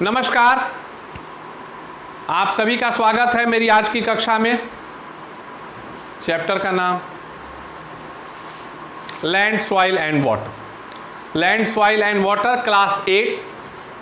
नमस्कार, आप सभी का स्वागत है मेरी आज की कक्षा में। चैप्टर का नाम land, soil and water. Land, soil and water, class 8,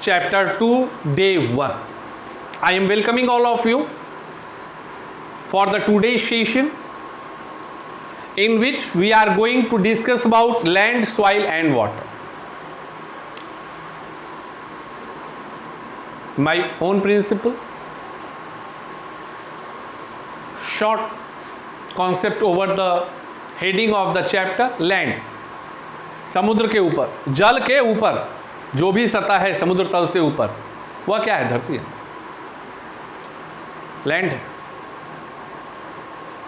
chapter 2, day 1। I am welcoming all of you for the today's session, in which we are going to discuss about land, soil and water. My own principle, short concept over the heading of the chapter land. समुद्र के ऊपर, जल के ऊपर जो भी सतह है समुद्र तल से ऊपर, वह क्या है? धरती है, लैंड है।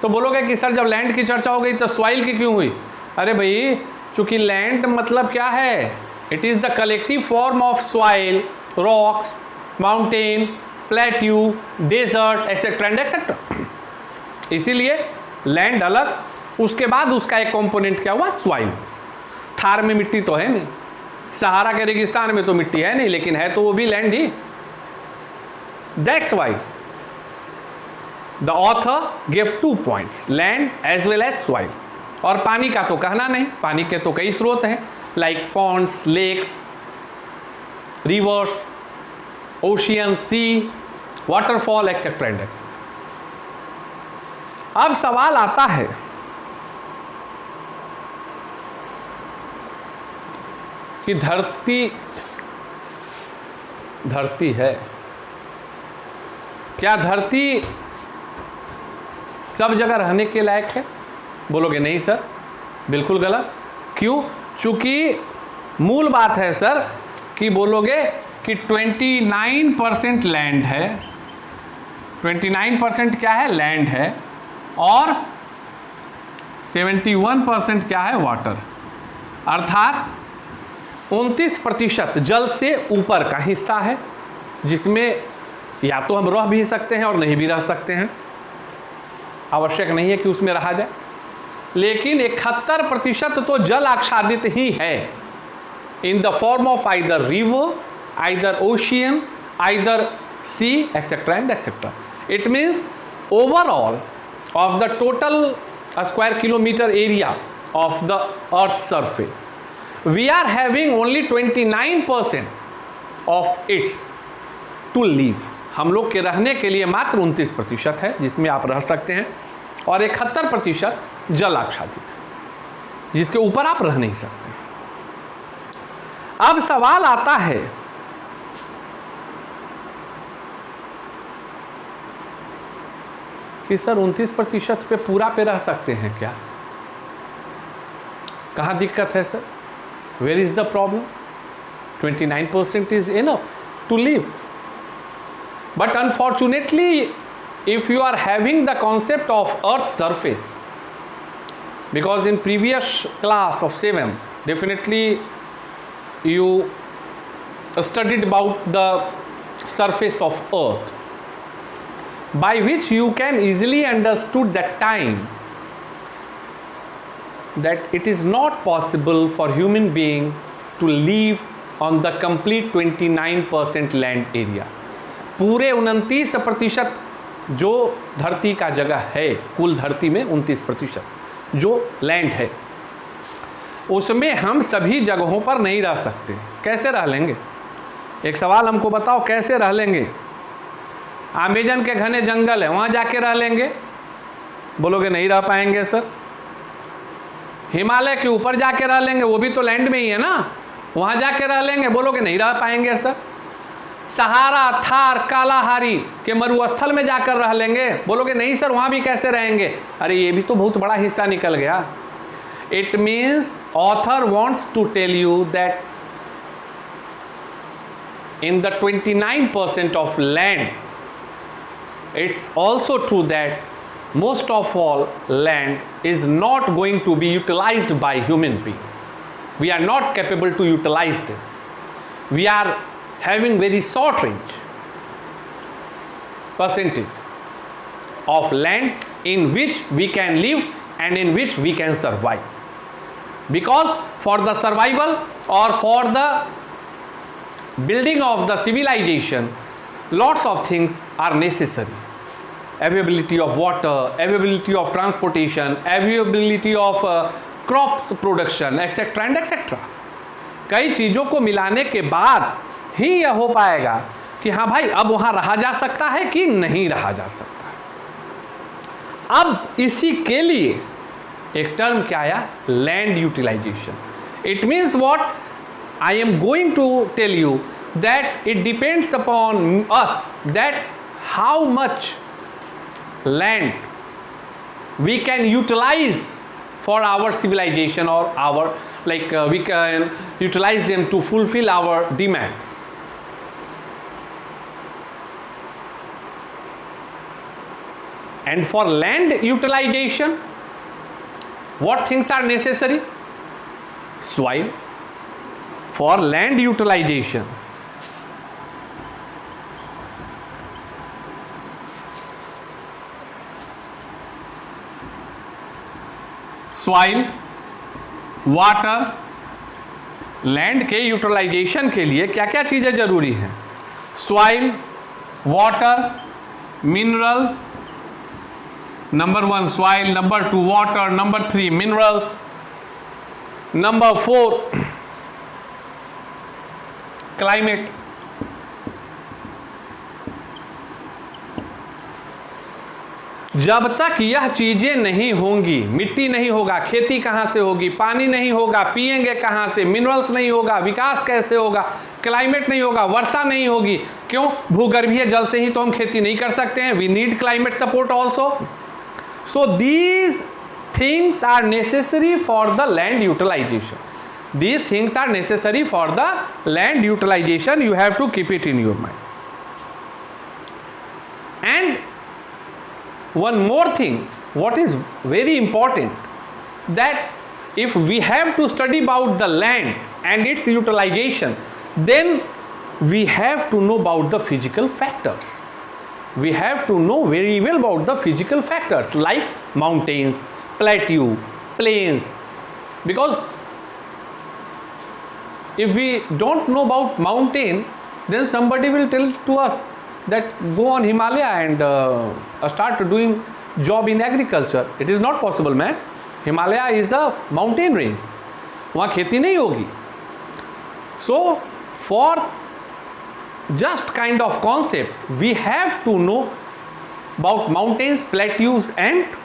तो बोलोगे कि सर जब लैंड की चर्चा हो गई तो सॉइल की क्यों हुई? अरे भाई, चूंकि लैंड मतलब क्या है? It is the collective form of soil, rocks, mountain, plateau, desert etcetera and etcetera. इसीलिए लैंड अलग, उसके बाद उसका एक कंपोनेंट क्या हुआ? सॉइल। थार में मिट्टी तो है नहीं, सहारा के रेगिस्तान में तो मिट्टी है नहीं, लेकिन है तो वो भी land he. That's why The author gave 2 points, land as well as soil। और पानी का तो कहना नहीं, पानी के तो कई स्रोत हैं, like ponds, lakes, rivers, ocean, sea, waterfall etcetera and etcetera. अब सवाल आता है कि धरती है क्या? धरती सब जगह रहने के लायक है? बोलोगे नहीं सर, बिल्कुल गलत। क्यों? चूंकि मूल बात है सर कि बोलोगे कि 29% लैंड है, 29% क्या है? लैंड है, और 71% क्या है? वाटर। अर्थात 29% जल से ऊपर का हिस्सा है, जिसमें या तो हम रह भी सकते हैं और नहीं भी रह सकते हैं, आवश्यक नहीं है कि उसमें रहा जाए। लेकिन 71% तो जल आच्छादित ही है, in the form of either river, either ocean, either sea etcetera and etcetera. It means overall of the total square kilometre area of the earth surface, we are having only 29% of its to live. हम लोग के रहने के लिए मात्र 29% है जिसमें आप रह सकते हैं, और 71% जल आच्छादित है जिसके ऊपर आप रह नहीं सकते। अब सवाल आता है कि सर 29% पे पूरा पे रह सकते हैं क्या? कहाँ दिक्कत है sir? Where is the problem? 29% is enough to live. But unfortunately, if you are having the concept of Earth's surface, because in previous class of 7th, definitely you studied about the surface of Earth, by which you can easily understood that time that it is not possible for human being to live on the complete 29% land area। पूरे 29% जो धरती का जगह है, कुल धरती में 29% जो लैंड है, उसमें हम सभी जगहों पर नहीं रह सकते। कैसे रह लेंगे? एक सवाल हमको बताओ, कैसे रह लेंगे? अमेजन के घने जंगल है, वहाँ जाके रह लेंगे? बोलोगे नहीं रह पाएंगे सर। हिमालय के ऊपर जाके रह लेंगे, वो भी तो लैंड में ही है ना, वहाँ जाके रह लेंगे? बोलोगे नहीं रह पाएंगे सर। सहारा, थार, कालाहारी के मरुस्थल में जाकर रह लेंगे? बोलोगे नहीं सर, वहाँ भी कैसे रहेंगे? अरे ये भी तो बहुत बड़ा हिस्सा निकल गया। It means author wants to tell you that in the 29% of land, it's also true that most of all land is not going to be utilised by human being. We are not capable to utilise it. We are having very short range percentage of land in which we can live and in which we can survive, because for the survival or for the building of the civilization, lots of things are necessary. Availability of water, availability of transportation, availability of crops production, etc. and etc. कई चीज़ों को मिलाने के बाद ही यह हो पाएगा कि हाँ भाई अब वहाँ रहा जा सकता है कि नहीं रहा जा सकता है। अब इसी के लिए एक टर्म क्या आया, land utilisation. It means what I am going to tell you that it depends upon us that how much land we can utilize for our civilization or our we can utilize them to fulfill our demands. And for land utilization, what things are necessary? Soil. For land utilization, soil, water, land के utilisation के लिए क्या क्या चीज़ें ज़रूरी हैं? Soil, water, mineral, number 1 soil, number 2 water, number 3 minerals, number 4 climate. जब तक यह चीज़ें नहीं होंगी, मिट्टी नहीं होगा, खेती कहाँ से होगी, पानी नहीं होगा, पिएंगे कहाँ से, मिनरल्स नहीं होगा, विकास कैसे होगा, क्लाइमेट नहीं होगा, वर्षा नहीं होगी। क्यों? भूगर्भीय जल से ही तो हम खेती नहीं कर सकते हैं। We need climate support also. So these things are necessary for the land utilisation. These things are necessary for the land utilisation. You have to keep it in your mind. And one more thing, what is very important, that if we have to study about the land and its utilization, then we have to know about the physical factors. We have to know very well about the physical factors like mountains, plateau, plains, because if we don't know about mountain, then somebody will tell to us that go on Himalaya and start doing job in agriculture. It is not possible, man. Himalaya is a mountain range. वहाँ खेती नहीं होगी. So for just kind of concept, we have to know about mountains, plateaus and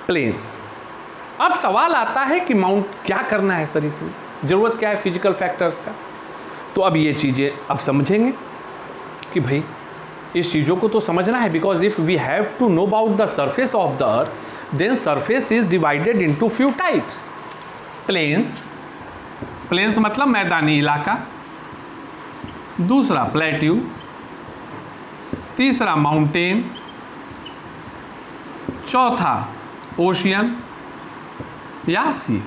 plains. अब सवाल आता है कि क्या करना है सर, इसमें ज़रूरत क्या है फिजिकल फैक्टर्स का। तो अब ये चीज़ें अब समझेंगे कि भाई इस चीज़ों को तो समझना है, because if we have to know about the surface of the earth, then surface is divided into few types. Plains मतलब मैदानी इलाका, दूसरा प्लेट्यू, तीसरा माउंटेन, चौथा ओशियन या सी।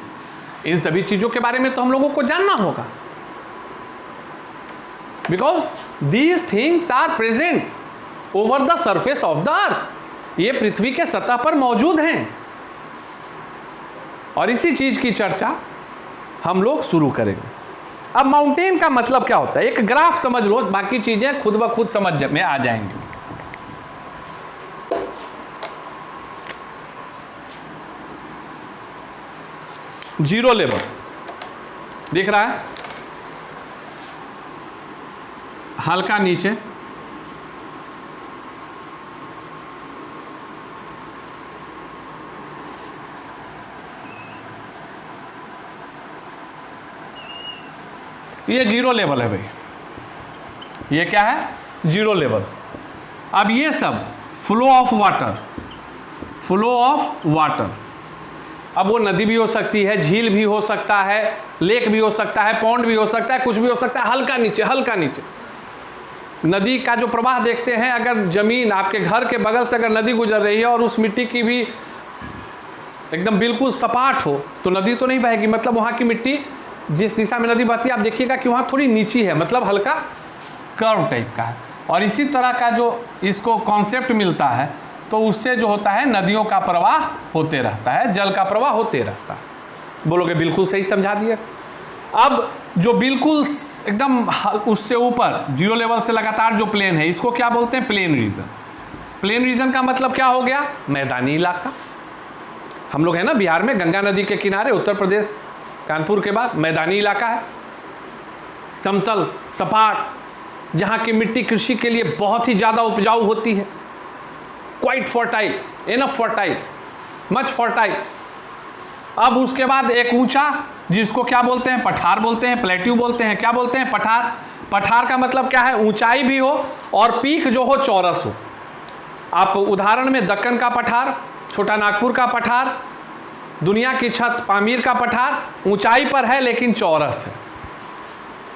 इन सभी चीज़ों के बारे में तो हम लोगों को जानना होगा, because these things are present over the surface of the earth. ये पृथ्वी के सतह पर मौजूद हैं और इसी चीज की चर्चा हम लोग शुरू करेंगे। अब माउंटेन का मतलब क्या होता है, एक ग्राफ समझ लो, बाकी चीजें खुद ब खुद समझ में आ जाएंगी। जीरो लेवल दिख रहा है, हल्का नीचे, ये जीरो लेवल है भाई। ये क्या है? Zero level. अब ये सब flow of water, flow of water, अब वो नदी भी हो सकती है, झील भी हो सकता है, लेक भी हो सकता है, पॉन्ड भी हो सकता है, कुछ भी हो सकता है, हल्का नीचे, हल्का नीचे। नदी का जो प्रवाह देखते हैं, अगर जमीन आपके घर के बगल से अगर नदी गुजर रही है और उस मिट्टी की भी एकदम बिल्कुल सपाट हो तो नदी तो नहीं बहेगी, मतलब वहाँ की मिट्टी जिस दिशा में नदी बहती है आप देखिएगा कि वहाँ थोड़ी नीची है, मतलब हल्का कर्व टाइप का है। और इसी तरह का जो इसको कॉन्सेप्ट मिलता है तो उससे जो होता है नदियों का प्रवाह होते रहता है, जल का प्रवाह होते रहता है। बोलोगे बिल्कुल सही समझा दिया। अब जो बिल्कुल एकदम उससे ऊपर जीरो लेवल से लगातार जो प्लेन है, इसको क्या बोलते हैं? Plain region. प्लेन रीजन का मतलब क्या हो गया? मैदानी इलाका। हम लोग है ना बिहार में, गंगा नदी के किनारे, उत्तर प्रदेश कानपुर के बाद मैदानी इलाका है, समतल सपाट, जहाँ की मिट्टी कृषि के लिए बहुत ही ज़्यादा उपजाऊ होती है, quite fertile, enough fertile, much fertile. अब उसके बाद एक ऊंचा, जिसको क्या बोलते हैं? पठार बोलते हैं, प्लेट्यू बोलते हैं। क्या बोलते हैं? पठार। पठार का मतलब क्या है? ऊंचाई भी हो और पीक जो हो चौरस हो। आप उदाहरण में दक्कन का पठार, छोटा नागपुर का पठार, दुनिया की छत पामीर का पठार, ऊंचाई पर है लेकिन चौरस है।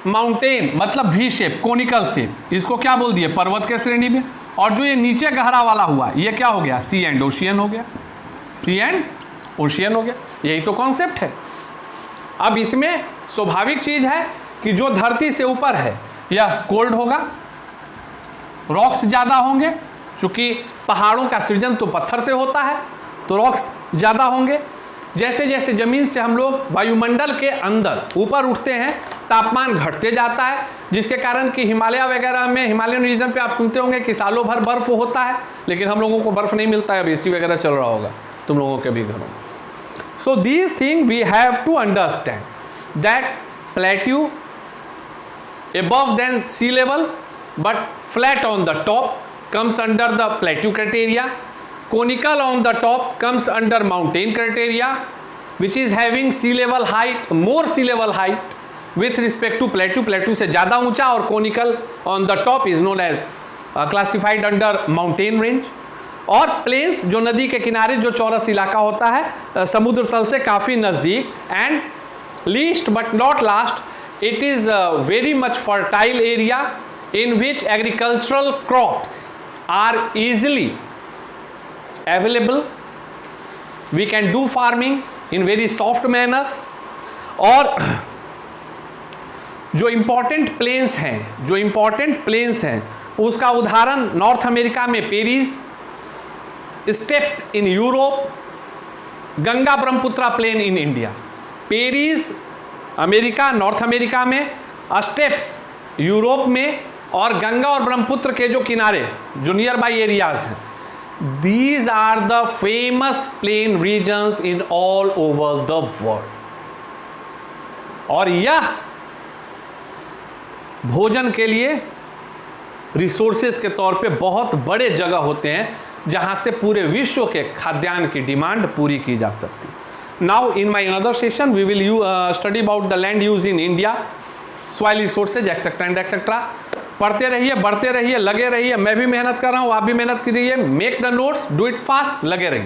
माउंटेन मतलब वी शेप, कोनिकल शेप, इसको क्या बोल दिए? पर्वत के श्रेणी में। और जो ये नीचे गहरा वाला हुआ, ये क्या हो गया? सी एंड ओशियन हो गया। सी एंड ओशियन हो गया। यही तो कॉन्सेप्ट है। अब इसमें स्वाभाविक चीज है कि जो धरती से ऊपर है यह कोल्ड होगा, रॉक्स ज़्यादा होंगे, क्योंकि पहाड़ों का सृजन तो पत्थर से होता है, तो रॉक्स ज़्यादा होंगे। जैसे जैसे ज़मीन से हम लोग वायुमंडल के अंदर ऊपर उठते हैं, तापमान घटते जाता है, जिसके कारण कि हिमालय वगैरह में, हिमालयन रीजन पे आप सुनते होंगे कि सालों भर बर्फ होता है, लेकिन हम लोगों को बर्फ नहीं मिलता है। अब एसी वगैरह चल रहा होगा तुम लोगों के भी घरों में। So these thing we have to understand that plateau above than sea level but flat on the top comes under the plateau criteria. Conical on the top comes under mountain criteria, which is having sea level height, more sea level height with respect to plateau. Plateau से ज़्यादा ऊंचा, और conical on the top is known as classified under mountain range. और planes जो नदी के किनारे जो चौरस इलाका होता है समुद्र तल से काफ़ी नज़दीक, and least but not last, it is a very much fertile area in which agricultural crops are easily available. We can do farming in very soft manner. और जो इम्पॉर्टेंट प्लेन्स हैं, उसका उदाहरण नॉर्थ अमेरिका में prairies, steppes in Europe, Ganga Brahmaputra plain in India. Prairies America, North America में, steppes Europe में, और गंगा और ब्रह्मपुत्र के जो किनारे जो नियर बाई एरियाज हैं, these are the famous plain regions in all over the world. और यह भोजन के लिए रिसोर्सेज के तौर पे बहुत बड़े जगह होते हैं, जहां से पूरे विश्व के खाद्यान्न की डिमांड पूरी की जा सकती है। Now in my another session we will study about the land use in India, soil resources etc and etc. पढ़ते रहिए, बढ़ते रहिए, लगे रहिए। मैं भी मेहनत कर रहा हूँ, आप भी मेहनत कीजिए। Make the notes, do it fast, लगे रहिए।